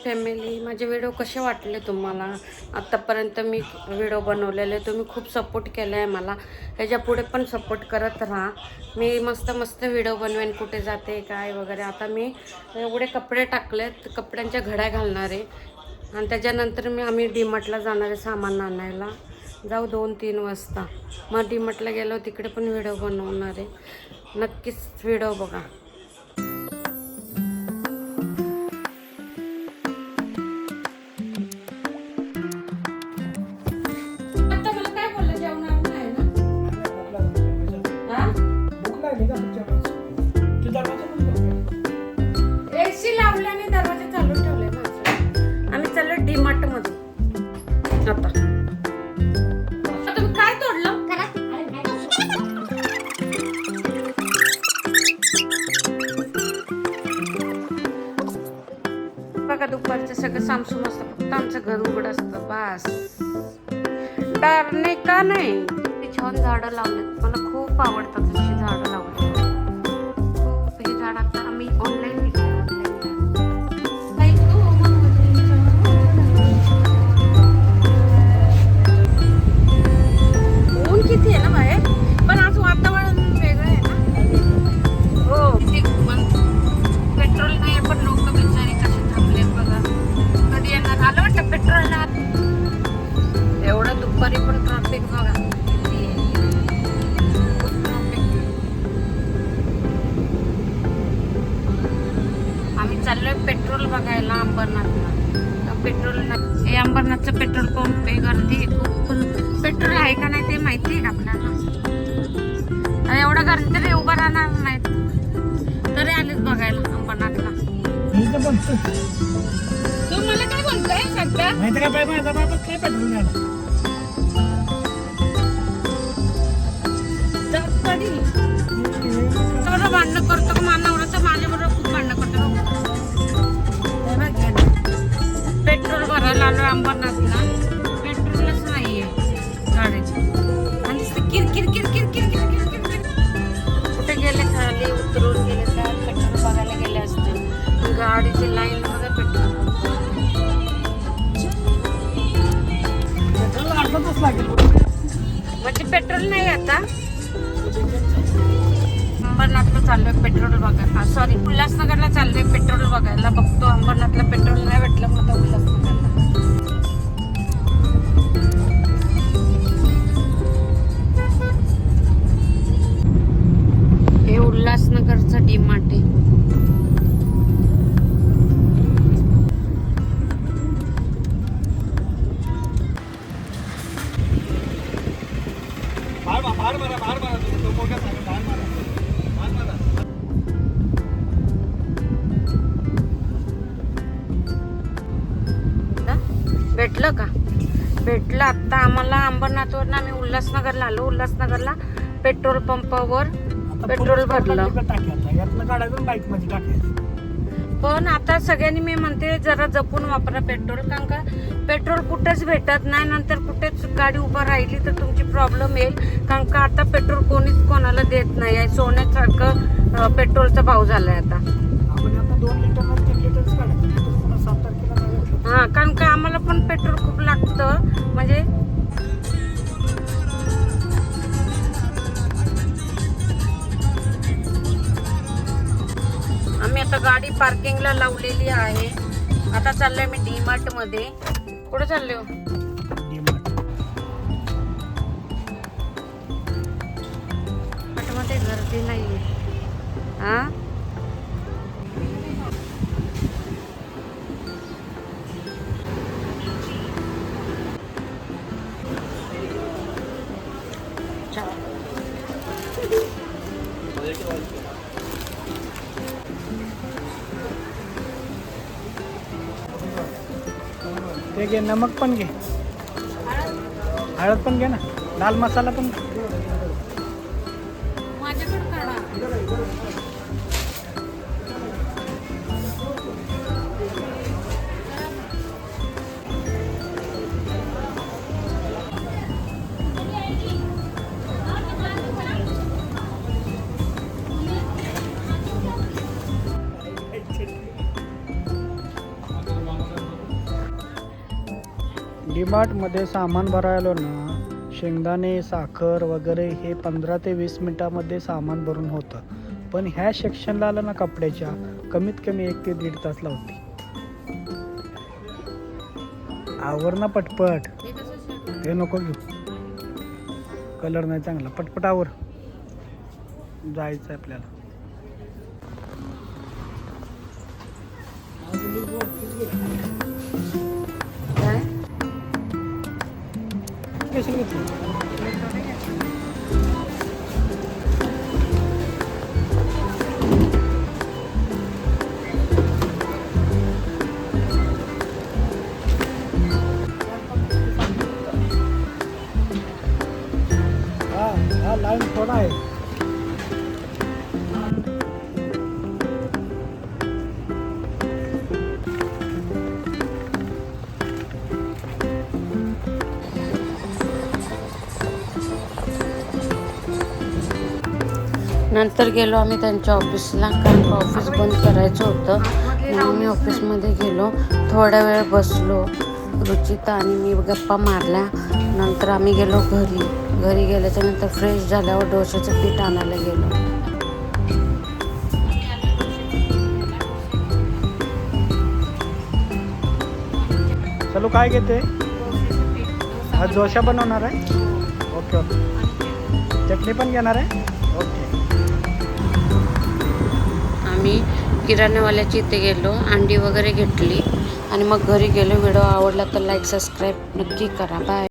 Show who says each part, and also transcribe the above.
Speaker 1: Family, माझे video कसे वाटले तुम्हाला? आत्तापर्यंत मी व्हिडिओ बनवलेले, तुम्ही खूप सपोर्ट केला आहे मला. ह्याच्या पुढे पण सपोर्ट करत राहा. मी मस्त मस्त व्हिडिओ बनवेन, कुठे जाते काय वगैरे. आता मी एवढे कपडे टाकलेत, कपड्यांच्या घड्या घालणार आहे आणि त्याच्यानंतर आम्ही डीमार्टला जाणार आहे सामान आणायला. जाऊ 2-3 वाजता. मग डीमार्टला गेलो तिकडे पण व्हिडिओ बनवणार आहे. नक्कीच व्हिडिओ बघा. एसी लावल्याने दरवाजा चालू ठेवले माझं. आम्ही चाललो डीमार्ट मध्ये. आता तुम्ही काय तोडलं? बघा दुपारचं सगळं सामसूम असतं, फक्त आमचं घर उघड असतं बस. डरणे का नाही. छान झाडं लावलेत, मला खूप आवडतात अशी झाडं लावली. खूप हे झाड आता आम्ही ऑनलाईन विकले. ऊन किती आहे ना बाहेर, पण आज वातावरण वेगळं आहे ना. हो ठीक. पण पेट्रोल नाही पण लोक बिचारी कसे थांबले बघा. कधी येणार आलं वाटतं पेट्रोलला. एवढं दुपारी पण ट्रॅफिक बघा. आम्ही चाललोय पेट्रोल बघायला अंबरनाथला. पेट्रोल हे अंबरनाथचं पेट्रोल पंप आहे, गर्दी खूप. पण पेट्रोल आहे का नाही ते माहिती आहे का आपल्याला? एवढं गर्दी तरी उभं राहणार नाहीत, तरी आलेच बघायला अंबरनाथला. तू मला काय बोलतोय सध्या? काय पेट्रोल भांडणं करतो का मानवराचं? माझ्याबरोबर खूप भांडणं करतो. पेट्रोल भरायला आलो अंबरनाथला, पेट्रोलच नाहीये गाडीची. आणि किर किर किर किर किर किर किर किर किर. कुठे गेले खाली उतरून गेले तर पेट्रोल बघायला गेले असते. गाडीची लाईन बघा पेट्रोल. म्हणजे पेट्रोल नाही आता. अंबरनाथला चाललोय पेट्रोल बघायला. सॉरी, उल्हासनगरला चाललोय पेट्रोल बघायला. बघतो अंबरनाथला पेट्रोल नाही भेटलं मग उल्हासनगरला. हे उल्हासनगरचं डीमार्ट आहे. भेटलं का? भेटलं. आता आम्हाला अंबरनाथवरून आम्ही उल्हासनगरला आलो. उल्हासनगरला पेट्रोल पंपावर पेट्रोल भरलं. पण आता सगळ्यांनी मी म्हणते जरा जपून वापरा पेट्रोल, कारण का पेट्रोल कुठेच भेटत नाही. नंतर कुठेच गाडी उभं राहिली तर तुमची प्रॉब्लेम येईल. कारण का आता पेट्रोल कोणीच कोणाला देत नाही आहे. सोन्यासारखं पेट्रोलचा भाव झालाय आता. हा, कारण का आम्हाला पण पेट्रोल खूप लागतं. म्हणजे आम्ही आता गाडी पार्किंगला लावलेली आहे. आता चाललोय मी डीमार्ट मध्ये. कुठे चाललोय? मध्ये गर्दी नाहीये. हा,
Speaker 2: ते घे, नमक पण घे, हळद पण घे ना, लाल मसाला पण.
Speaker 1: माझ्याकडे काढा.
Speaker 2: डीमार्टमध्ये सामान भरायला ना शेंगदाणे साखर वगैरे हे 15 ते 20 मिनटामध्ये सामान भरून होतं. पण ह्या सेक्शनला आलं ना कपड्याच्या कमीत कमी 1 ते 1.5 तास लावते. आवर ना पटपट. हे नको घेऊ, कलर नाही चांगला. पटपट आवर, जायचं आहे आपल्याला.
Speaker 1: काय
Speaker 2: कशी घेतली? हा लाईन थोडा आहे.
Speaker 1: नंतर गेलो आम्ही त्यांच्या ऑफिसला, कारण का ऑफिस बंद करायचं होतं. म्हणून मी ऑफिसमध्ये गेलो, थोडा वेळ बसलो. रुचिता आणि मी गप्पा मारल्या. नंतर आम्ही गेलो घरी गेल्याच्या नंतर फ्रेश झाल्यावर डोश्याचं पीठ आणायला गेलो.
Speaker 2: चलो काय घेते? आज डोसा बनवणार आहे. Okay okay. चटणी पण घेणार आहे. ओके.
Speaker 1: आम्ही किराणावाल्याची इथे गेलो, अंडी वगैरे घेतली आणि मग घरी गेलो. व्हिडिओ आवडला तर लाईक सबस्क्राईब नक्की करा. बाय.